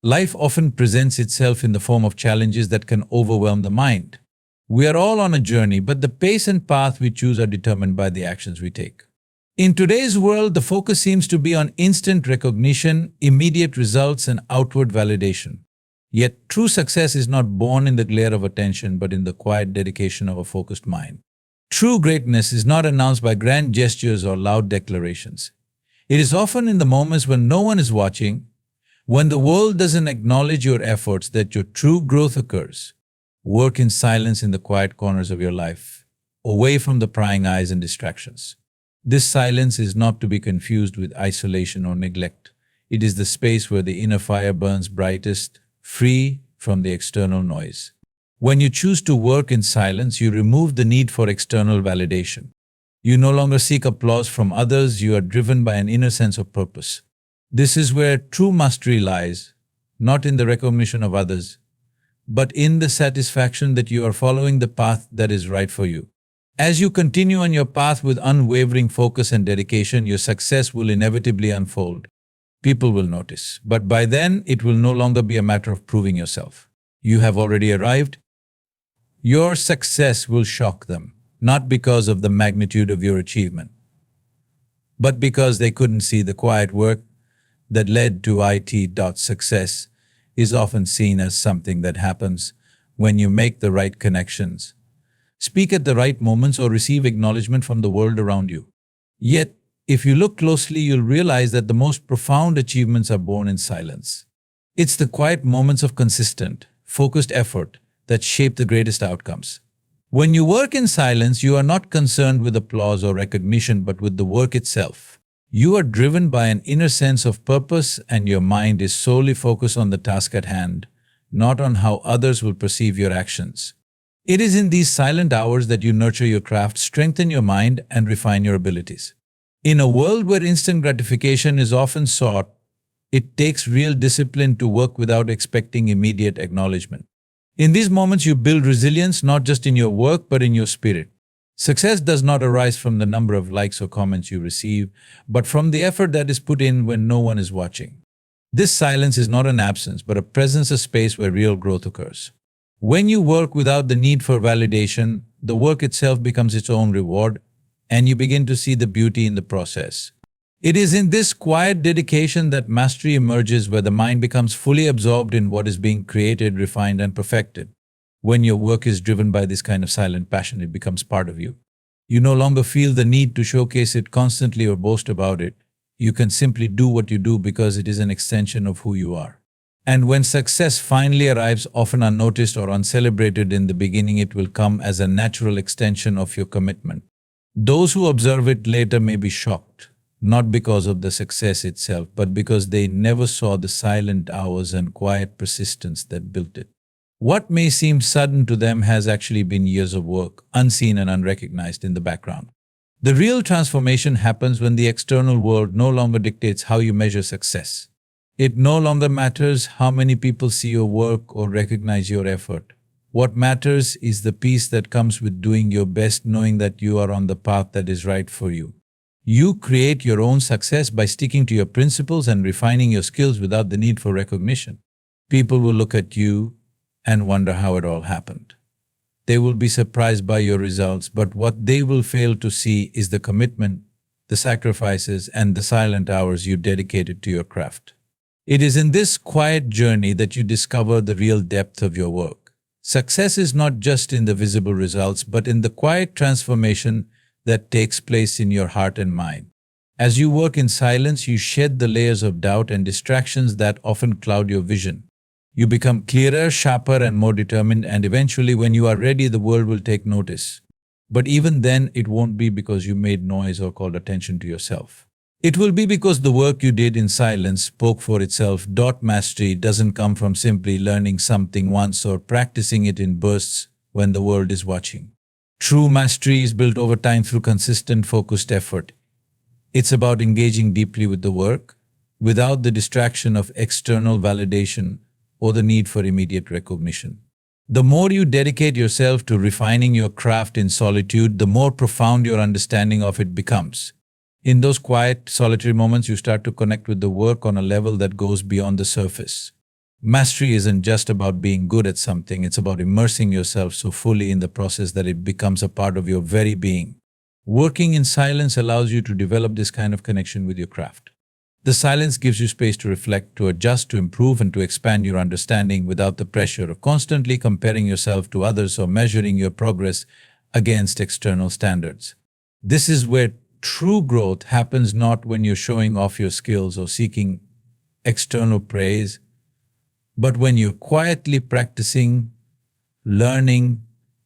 Life often presents itself in the form of challenges that can overwhelm the mind. We are all on a journey, but the pace and path we choose are determined by the actions we take. In today's world, the focus seems to be on instant recognition, immediate results, and outward validation. Yet, true success is not born in the glare of attention, but in the quiet dedication of a focused mind. True greatness is not announced by grand gestures or loud declarations. It is often in the moments when no one is watching, when the world doesn't acknowledge your efforts, that your true growth occurs. Work in silence in the quiet corners of your life, away from the prying eyes and distractions. This silence is not to be confused with isolation or neglect. It is the space where the inner fire burns brightest, free from the external noise. When you choose to work in silence, you remove the need for external validation. You no longer seek applause from others, you are driven by an inner sense of purpose. This is where true mastery lies, not in the recognition of others, but in the satisfaction that you are following the path that is right for you. As you continue on your path with unwavering focus and dedication, your success will inevitably unfold. People will notice, but by then it will no longer be a matter of proving yourself. You have already arrived. Your success will shock them, not because of the magnitude of your achievement, but because they couldn't see the quiet work that led to it. Success is often seen as something that happens when you make the right connections, speak at the right moments, or receive acknowledgement from the world around you. Yet, if you look closely, you'll realize that the most profound achievements are born in silence. It's the quiet moments of consistent, focused effort that shape the greatest outcomes. When you work in silence, you are not concerned with applause or recognition, but with the work itself. You are driven by an inner sense of purpose, and your mind is solely focused on the task at hand, not on how others will perceive your actions. It is in these silent hours that you nurture your craft, strengthen your mind, and refine your abilities. In a world where instant gratification is often sought, it takes real discipline to work without expecting immediate acknowledgement. In these moments, you build resilience not just in your work but in your spirit. Success does not arise from the number of likes or comments you receive, but from the effort that is put in when no one is watching. This silence is not an absence, but a presence, a space where real growth occurs. When you work without the need for validation, the work itself becomes its own reward, and you begin to see the beauty in the process. It is in this quiet dedication that mastery emerges, where the mind becomes fully absorbed in what is being created, refined, and perfected. When your work is driven by this kind of silent passion, it becomes part of you. You no longer feel the need to showcase it constantly or boast about it. You can simply do what you do because it is an extension of who you are. And when success finally arrives, often unnoticed or uncelebrated in the beginning, it will come as a natural extension of your commitment. Those who observe it later may be shocked, not because of the success itself, but because they never saw the silent hours and quiet persistence that built it. What may seem sudden to them has actually been years of work, unseen and unrecognized in the background. The real transformation happens when the external world no longer dictates how you measure success. It no longer matters how many people see your work or recognize your effort. What matters is the peace that comes with doing your best, knowing that you are on the path that is right for you. You create your own success by sticking to your principles and refining your skills without the need for recognition. People will look at you and wonder how it all happened. They will be surprised by your results, but what they will fail to see is the commitment, the sacrifices, and the silent hours you dedicated to your craft. It is in this quiet journey that you discover the real depth of your work. Success is not just in the visible results, but in the quiet transformation that takes place in your heart and mind. As you work in silence, you shed the layers of doubt and distractions that often cloud your vision. You become clearer, sharper, and more determined, and eventually, when you are ready, the world will take notice. But even then, it won't be because you made noise or called attention to yourself. It will be because the work you did in silence spoke for itself. Mastery doesn't come from simply learning something once or practicing it in bursts when the world is watching. True mastery is built over time through consistent, focused effort. It's about engaging deeply with the work, without the distraction of external validation or the need for immediate recognition. The more you dedicate yourself to refining your craft in solitude, the more profound your understanding of it becomes. In those quiet, solitary moments, you start to connect with the work on a level that goes beyond the surface. Mastery isn't just about being good at something, it's about immersing yourself so fully in the process that it becomes a part of your very being. Working in silence allows you to develop this kind of connection with your craft. The silence gives you space to reflect, to adjust, to improve, and to expand your understanding without the pressure of constantly comparing yourself to others or measuring your progress against external standards. This is where true growth happens, not when you're showing off your skills or seeking external praise, but when you're quietly practicing, learning,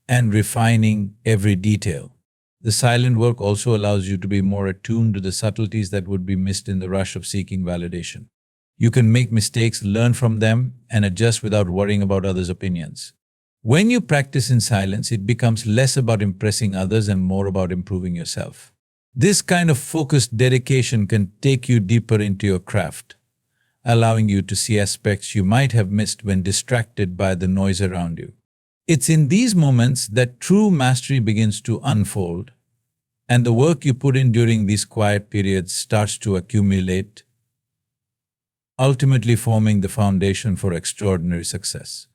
and refining every detail. The silent work also allows you to be more attuned to the subtleties that would be missed in the rush of seeking validation. You can make mistakes, learn from them, and adjust without worrying about others' opinions. When you practice in silence, it becomes less about impressing others and more about improving yourself. This kind of focused dedication can take you deeper into your craft, allowing you to see aspects you might have missed when distracted by the noise around you. It's in these moments that true mastery begins to unfold, and the work you put in during these quiet periods starts to accumulate, ultimately forming the foundation for extraordinary success.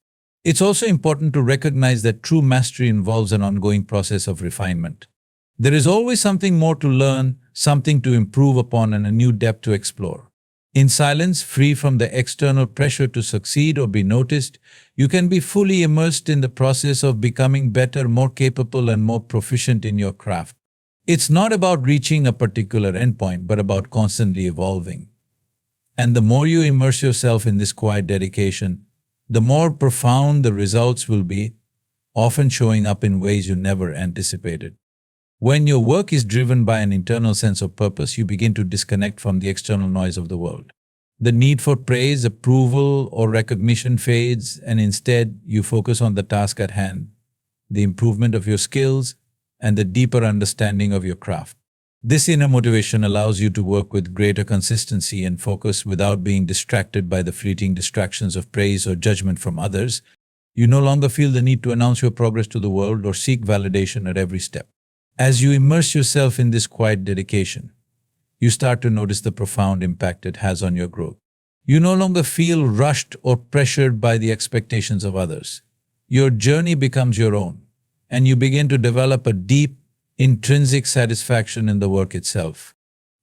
It's also important to recognize that true mastery involves an ongoing process of refinement. There is always something more to learn, something to improve upon, and a new depth to explore. In silence, free from the external pressure to succeed or be noticed, you can be fully immersed in the process of becoming better, more capable, and more proficient in your craft. It's not about reaching a particular endpoint, but about constantly evolving. And the more you immerse yourself in this quiet dedication, the more profound the results will be, often showing up in ways you never anticipated. When your work is driven by an internal sense of purpose, you begin to disconnect from the external noise of the world. The need for praise, approval, or recognition fades, and instead you focus on the task at hand, the improvement of your skills, and the deeper understanding of your craft. This inner motivation allows you to work with greater consistency and focus without being distracted by the fleeting distractions of praise or judgment from others. You no longer feel the need to announce your progress to the world or seek validation at every step. As you immerse yourself in this quiet dedication, you start to notice the profound impact it has on your growth. You no longer feel rushed or pressured by the expectations of others. Your journey becomes your own, and you begin to develop a deep, intrinsic satisfaction in the work itself.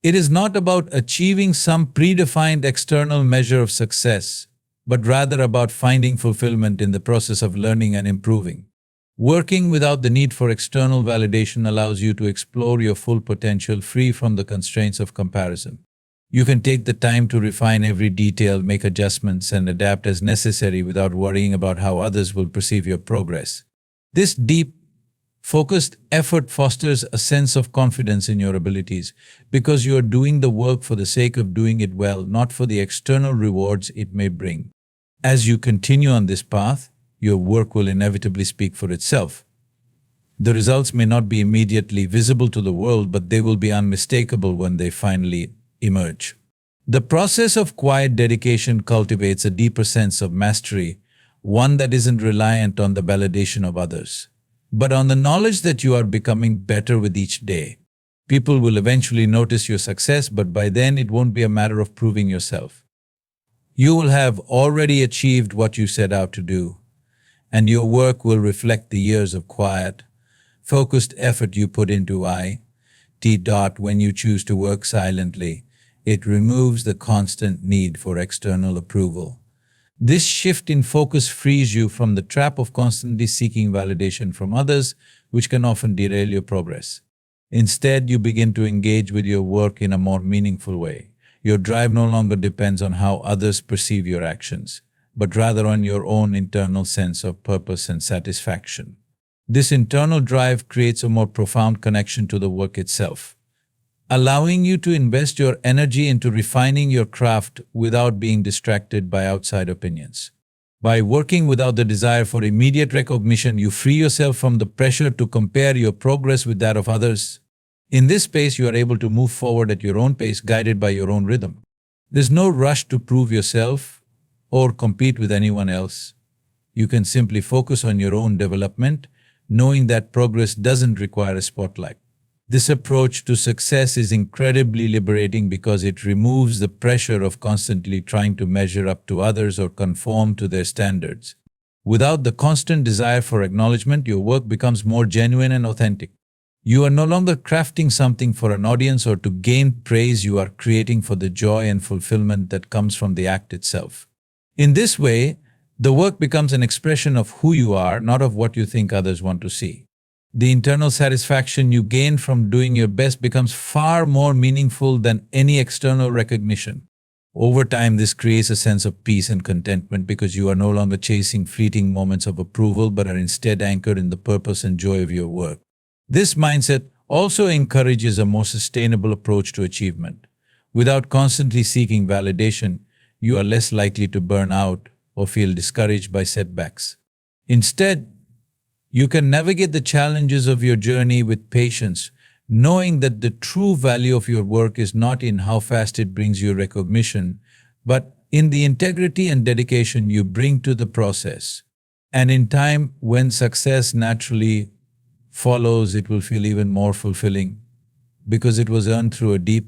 It is not about achieving some predefined external measure of success, but rather about finding fulfillment in the process of learning and improving. Working without the need for external validation allows you to explore your full potential free from the constraints of comparison. You can take the time to refine every detail, make adjustments, and adapt as necessary without worrying about how others will perceive your progress. This deep, focused effort fosters a sense of confidence in your abilities because you are doing the work for the sake of doing it well, not for the external rewards it may bring. As you continue on this path, your work will inevitably speak for itself. The results may not be immediately visible to the world, but they will be unmistakable when they finally emerge. The process of quiet dedication cultivates a deeper sense of mastery, one that isn't reliant on the validation of others, but on the knowledge that you are becoming better with each day. People will eventually notice your success, but by then it won't be a matter of proving yourself. You will have already achieved what you set out to do, and your work will reflect the years of quiet, focused effort you put into when you choose to work silently. It removes the constant need for external approval. This shift in focus frees you from the trap of constantly seeking validation from others, which can often derail your progress. Instead, you begin to engage with your work in a more meaningful way. Your drive no longer depends on how others perceive your actions, but rather on your own internal sense of purpose and satisfaction. This internal drive creates a more profound connection to the work itself, allowing you to invest your energy into refining your craft without being distracted by outside opinions. By working without the desire for immediate recognition, you free yourself from the pressure to compare your progress with that of others. In this space, you are able to move forward at your own pace, guided by your own rhythm. There's no rush to prove yourself or compete with anyone else. You can simply focus on your own development, knowing that progress doesn't require a spotlight. This approach to success is incredibly liberating because it removes the pressure of constantly trying to measure up to others or conform to their standards. Without the constant desire for acknowledgement, your work becomes more genuine and authentic. You are no longer crafting something for an audience or to gain praise. You are creating for the joy and fulfillment that comes from the act itself. In this way, the work becomes an expression of who you are, not of what you think others want to see. The internal satisfaction you gain from doing your best becomes far more meaningful than any external recognition. Over time, this creates a sense of peace and contentment because you are no longer chasing fleeting moments of approval but are instead anchored in the purpose and joy of your work. This mindset also encourages a more sustainable approach to achievement. Without constantly seeking validation, you are less likely to burn out or feel discouraged by setbacks. Instead, you can navigate the challenges of your journey with patience, knowing that the true value of your work is not in how fast it brings you recognition, but in the integrity and dedication you bring to the process. And in time, when success naturally follows, it will feel even more fulfilling because it was earned through a deep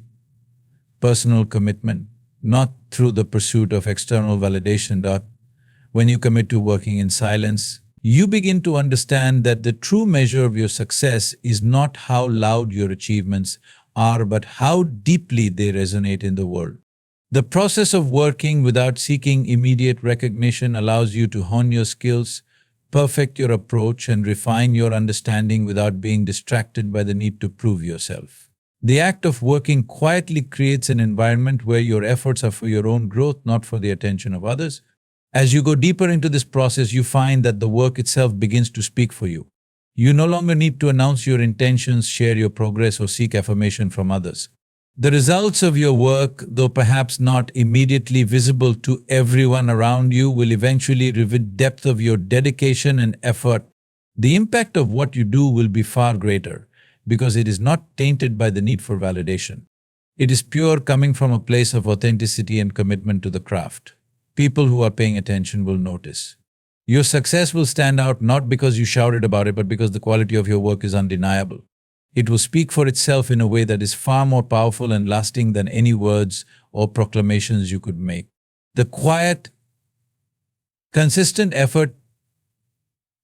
personal commitment, not through the pursuit of external validation. When you commit to working in silence, you begin to understand that the true measure of your success is not how loud your achievements are, but how deeply they resonate in the world. The process of working without seeking immediate recognition allows you to hone your skills, perfect your approach, and refine your understanding without being distracted by the need to prove yourself. The act of working quietly creates an environment where your efforts are for your own growth, not for the attention of others. As you go deeper into this process, you find that the work itself begins to speak for you. You no longer need to announce your intentions, share your progress, or seek affirmation from others. The results of your work, though perhaps not immediately visible to everyone around you, will eventually reveal the depth of your dedication and effort. The impact of what you do will be far greater because it is not tainted by the need for validation. It is pure, coming from a place of authenticity and commitment to the craft. People who are paying attention will notice. Your success will stand out not because you shouted about it, but because the quality of your work is undeniable. It will speak for itself in a way that is far more powerful and lasting than any words or proclamations you could make. The quiet, consistent effort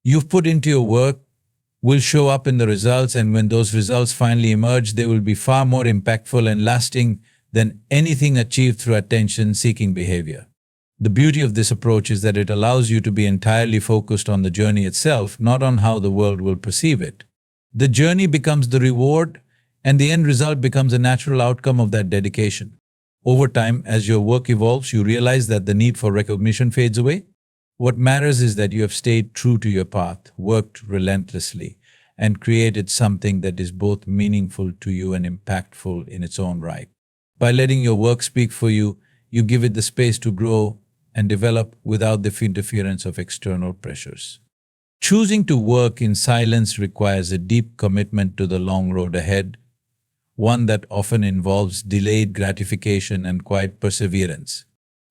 you've put into your work will show up in the results, and when those results finally emerge, they will be far more impactful and lasting than anything achieved through attention-seeking behavior. The beauty of this approach is that it allows you to be entirely focused on the journey itself, not on how the world will perceive it. The journey becomes the reward, and the end result becomes a natural outcome of that dedication. Over time, as your work evolves, you realize that the need for recognition fades away. What matters is that you have stayed true to your path, worked relentlessly, and created something that is both meaningful to you and impactful in its own right. By letting your work speak for you, you give it the space to grow and develop without the interference of external pressures. Choosing to work in silence requires a deep commitment to the long road ahead, one that often involves delayed gratification and quiet perseverance.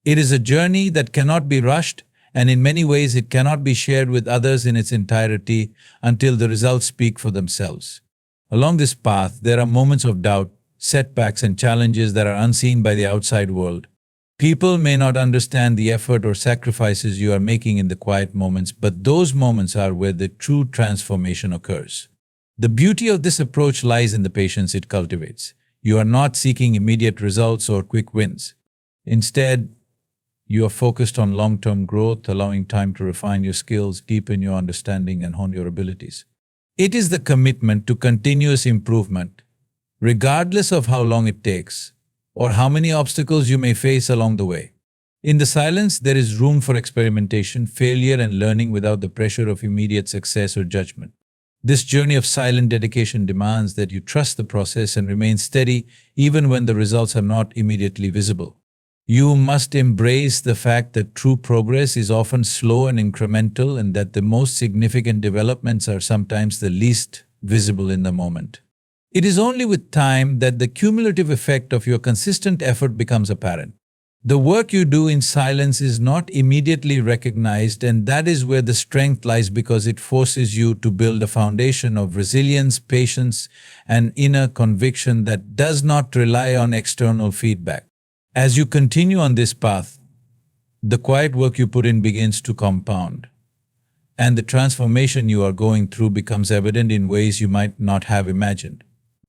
It is a journey that cannot be rushed, and in many ways it cannot be shared with others in its entirety until the results speak for themselves. Along this path, there are moments of doubt, setbacks, and challenges that are unseen by the outside world. People may not understand the effort or sacrifices you are making in the quiet moments, but those moments are where the true transformation occurs. The beauty of this approach lies in the patience it cultivates. You are not seeking immediate results or quick wins. Instead, you are focused on long-term growth, allowing time to refine your skills, deepen your understanding, and hone your abilities. It is the commitment to continuous improvement, regardless of how long it takes, or how many obstacles you may face along the way. In the silence, there is room for experimentation, failure, and learning without the pressure of immediate success or judgment. This journey of silent dedication demands that you trust the process and remain steady even when the results are not immediately visible. You must embrace the fact that true progress is often slow and incremental, and that the most significant developments are sometimes the least visible in the moment. It is only with time that the cumulative effect of your consistent effort becomes apparent. The work you do in silence is not immediately recognized, and that is where the strength lies because it forces you to build a foundation of resilience, patience, and inner conviction that does not rely on external feedback. As you continue on this path, the quiet work you put in begins to compound, and the transformation you are going through becomes evident in ways you might not have imagined.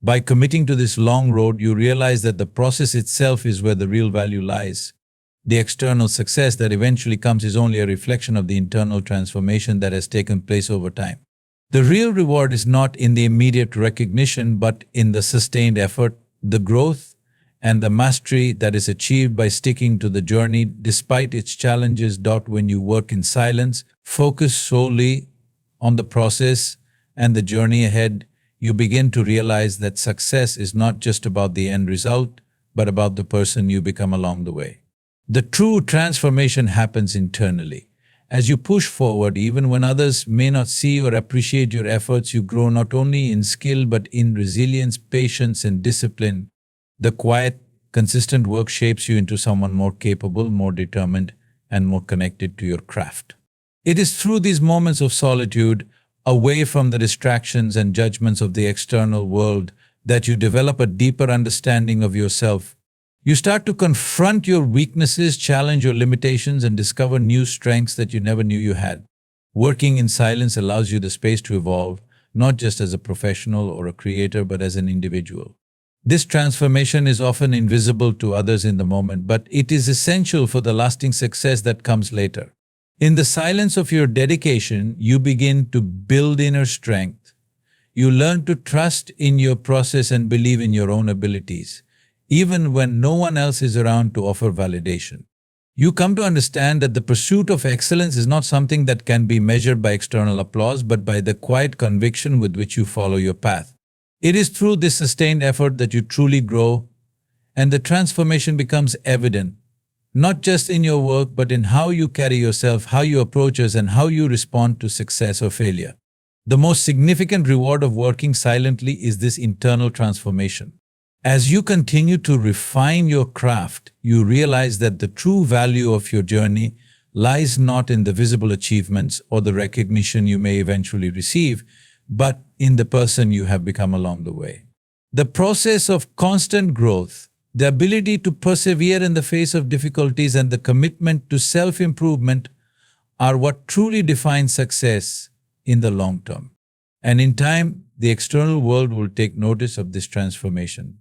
By committing to this long road, you realize that the process itself is where the real value lies. The external success that eventually comes is only a reflection of the internal transformation that has taken place over time. The real reward is not in the immediate recognition, but in the sustained effort, the growth, and the mastery that is achieved by sticking to the journey despite its challenges. When you work in silence, focus solely on the process and the journey ahead, you begin to realize that success is not just about the end result, but about the person you become along the way. The true transformation happens internally. As you push forward, even when others may not see or appreciate your efforts, you grow not only in skill but in resilience, patience, and discipline. The quiet, consistent work shapes you into someone more capable, more determined, and more connected to your craft. It is through these moments of solitude, away from the distractions and judgments of the external world, that you develop a deeper understanding of yourself. You start to confront your weaknesses, challenge your limitations, and discover new strengths that you never knew you had. Working in silence allows you the space to evolve, not just as a professional or a creator, but as an individual. This transformation is often invisible to others in the moment, but it is essential for the lasting success that comes later. In the silence of your dedication, you begin to build inner strength. You learn to trust in your process and believe in your own abilities, even when no one else is around to offer validation. You come to understand that the pursuit of excellence is not something that can be measured by external applause, but by the quiet conviction with which you follow your path. It is through this sustained effort that you truly grow, and the transformation becomes evident, not just in your work, but in how you carry yourself, how you approach others, and how you respond to success or failure. The most significant reward of working silently is this internal transformation. As you continue to refine your craft, you realize that the true value of your journey lies not in the visible achievements or the recognition you may eventually receive, but in the person you have become along the way. The process of constant growth, the ability to persevere in the face of difficulties, and the commitment to self-improvement are what truly defines success in the long term. And in time, the external world will take notice of this transformation,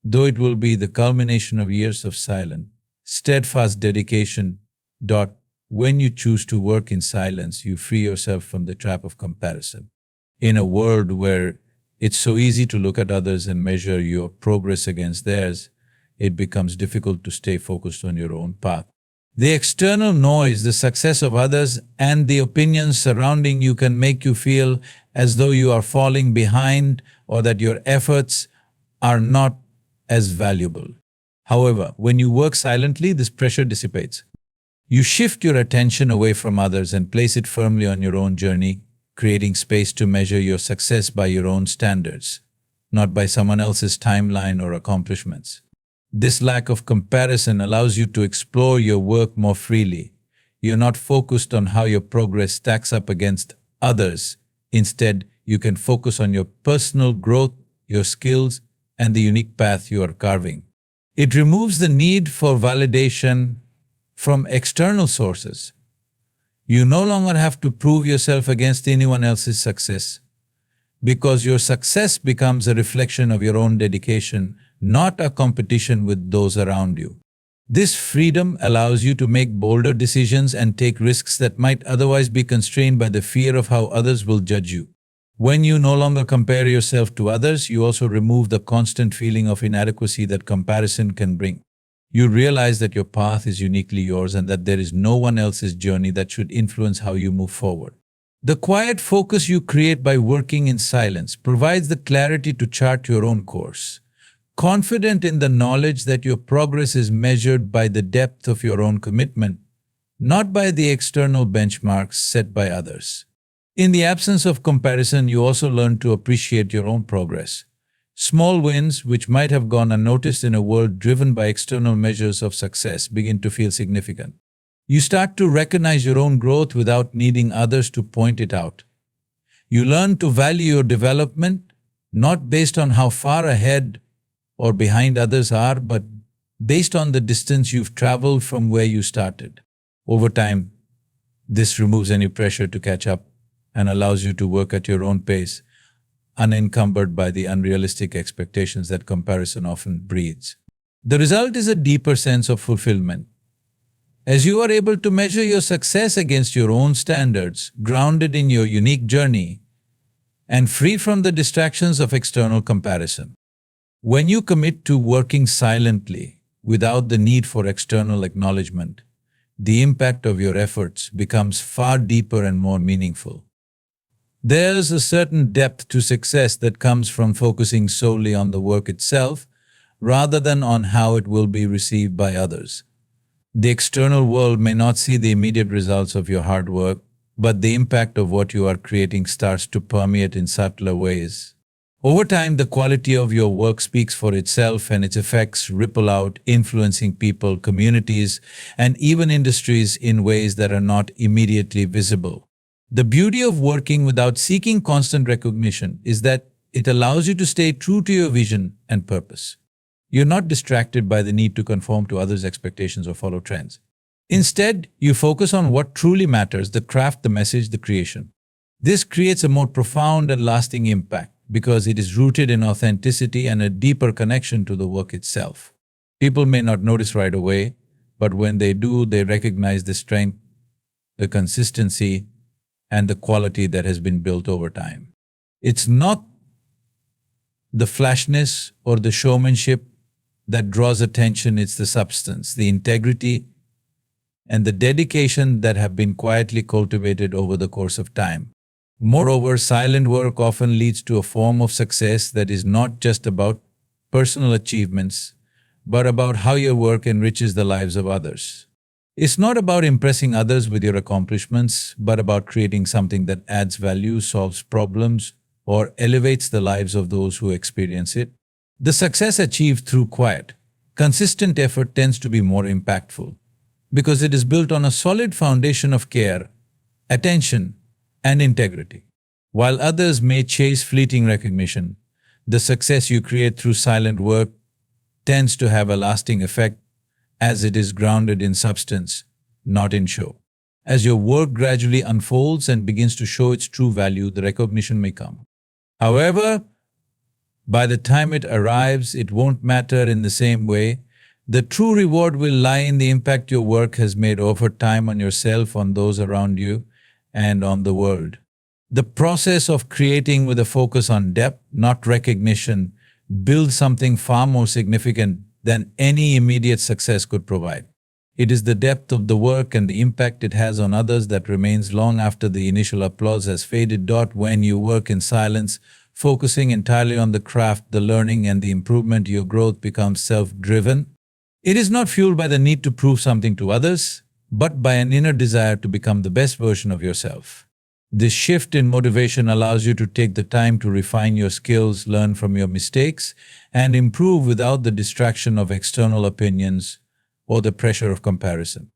though it will be the culmination of years of silent, steadfast dedication. When you choose to work in silence, you free yourself from the trap of comparison. In a world where it's so easy to look at others and measure your progress against theirs, it becomes difficult to stay focused on your own path. The external noise, the success of others, and the opinions surrounding you can make you feel as though you are falling behind or that your efforts are not as valuable. However, when you work silently, this pressure dissipates. You shift your attention away from others and place it firmly on your own journey, creating space to measure your success by your own standards, not by someone else's timeline or accomplishments. This lack of comparison allows you to explore your work more freely. You're not focused on how your progress stacks up against others. Instead, you can focus on your personal growth, your skills, and the unique path you are carving. It removes the need for validation from external sources. You no longer have to prove yourself against anyone else's success, because your success becomes a reflection of your own dedication, not a competition with those around you. This freedom allows you to make bolder decisions and take risks that might otherwise be constrained by the fear of how others will judge you. When you no longer compare yourself to others, you also remove the constant feeling of inadequacy that comparison can bring. You realize that your path is uniquely yours and that there is no one else's journey that should influence how you move forward. The quiet focus you create by working in silence provides the clarity to chart your own course, confident in the knowledge that your progress is measured by the depth of your own commitment, not by the external benchmarks set by others. In the absence of comparison, you also learn to appreciate your own progress. Small wins, which might have gone unnoticed in a world driven by external measures of success, begin to feel significant. You start to recognize your own growth without needing others to point it out. You learn to value your development not based on how far ahead or behind others are, but based on the distance you've traveled from where you started. Over time, this removes any pressure to catch up and allows you to work at your own pace, unencumbered by the unrealistic expectations that comparison often breeds. The result is a deeper sense of fulfillment. As you are able to measure your success against your own standards, grounded in your unique journey, and free from the distractions of external comparison. When you commit to working silently, without the need for external acknowledgement, the impact of your efforts becomes far deeper and more meaningful. There's a certain depth to success that comes from focusing solely on the work itself, rather than on how it will be received by others. The external world may not see the immediate results of your hard work, but the impact of what you are creating starts to permeate in subtler ways. Over time, the quality of your work speaks for itself, and its effects ripple out, influencing people, communities, and even industries in ways that are not immediately visible. The beauty of working without seeking constant recognition is that it allows you to stay true to your vision and purpose. You're not distracted by the need to conform to others' expectations or follow trends. Instead, you focus on what truly matters: the craft, the message, the creation. This creates a more profound and lasting impact because it is rooted in authenticity and a deeper connection to the work itself. People may not notice right away, but when they do, they recognize the strength, the consistency, and the quality that has been built over time. It's not the flashness or the showmanship that draws attention, it's the substance, the integrity, and the dedication that have been quietly cultivated over the course of time. Moreover, silent work often leads to a form of success that is not just about personal achievements, but about how your work enriches the lives of others. It's not about impressing others with your accomplishments, but about creating something that adds value, solves problems, or elevates the lives of those who experience it. The success achieved through quiet, consistent effort tends to be more impactful because it is built on a solid foundation of care, attention, and integrity. While others may chase fleeting recognition, the success you create through silent work tends to have a lasting effect as it is grounded in substance, not in show. As your work gradually unfolds and begins to show its true value, the recognition may come. However, by the time it arrives, it won't matter in the same way. The true reward will lie in the impact your work has made over time on yourself, on those around you, and on the world. The process of creating with a focus on depth, not recognition, builds something far more significant than any immediate success could provide. It is the depth of the work and the impact it has on others that remains long after the initial applause has faded. When you work in silence, focusing entirely on the craft, the learning, and the improvement, your growth becomes self-driven. It is not fueled by the need to prove something to others, but by an inner desire to become the best version of yourself. This shift in motivation allows you to take the time to refine your skills, learn from your mistakes, and improve without the distraction of external opinions or the pressure of comparison.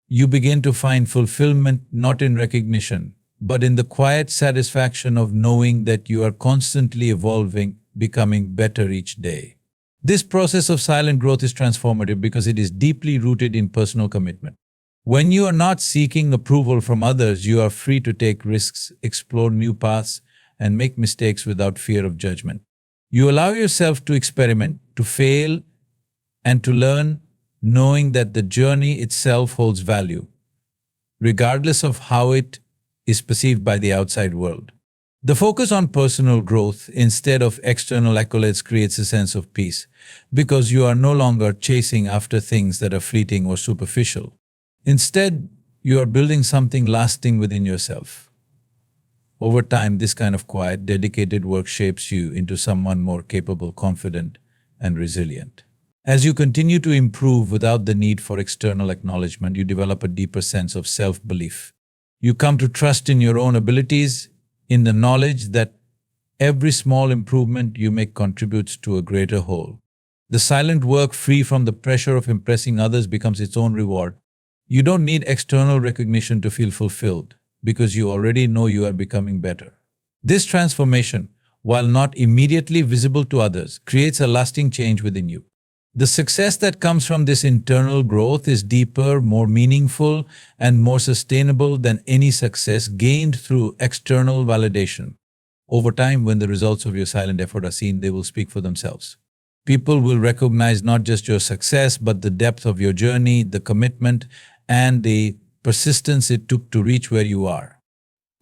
You begin to find fulfillment not in recognition, but in the quiet satisfaction of knowing that you are constantly evolving, becoming better each day. This process of silent growth is transformative because it is deeply rooted in personal commitment. When you are not seeking approval from others, you are free to take risks, explore new paths, and make mistakes without fear of judgment. You allow yourself to experiment, to fail, and to learn, knowing that the journey itself holds value, regardless of how it is perceived by the outside world. The focus on personal growth instead of external accolades creates a sense of peace, because you are no longer chasing after things that are fleeting or superficial. Instead, you are building something lasting within yourself. Over time, this kind of quiet, dedicated work shapes you into someone more capable, confident, and resilient. As you continue to improve without the need for external acknowledgement, you develop a deeper sense of self-belief. You come to trust in your own abilities, in the knowledge that Every small improvement you make contributes to a greater whole. The silent work, free from the pressure of impressing others, becomes its own reward. You don't need external recognition to feel fulfilled because you already know you are becoming better. This transformation, while not immediately visible to others, creates a lasting change within you. The success that comes from this internal growth is deeper, more meaningful, and more sustainable than any success gained through external validation. Over time, when the results of your silent effort are seen, they will speak for themselves. People will recognize not just your success, but the depth of your journey, the commitment, and the persistence it took to reach where you are.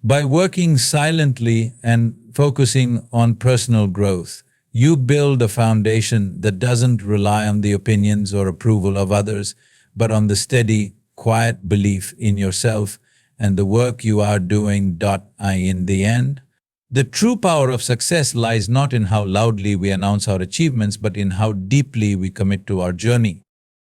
By working silently and focusing on personal growth, you build a foundation that doesn't rely on the opinions or approval of others, but on the steady, quiet belief in yourself and the work you are doing. In the end, the true power of success lies not in how loudly we announce our achievements, but in how deeply we commit to our journey.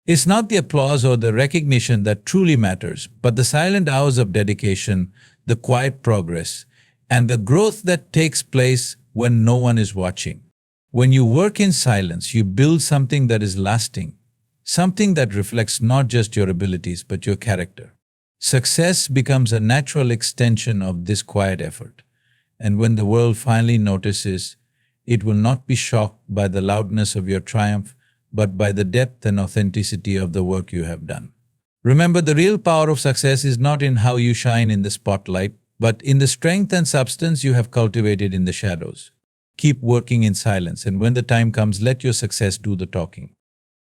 It's not the applause or the recognition that truly matters, but the silent hours of dedication, the quiet progress, and the growth that takes place when no one is watching. When you work in silence, you build something that is lasting, something that reflects not just your abilities, but your character. Success becomes a natural extension of this quiet effort. And when the world finally notices, it will not be shocked by the loudness of your triumph, but by the depth and authenticity of the work you have done. Remember, the real power of success is not in how you shine in the spotlight, but in the strength and substance you have cultivated in the shadows. Keep working in silence, and when the time comes, let your success do the talking.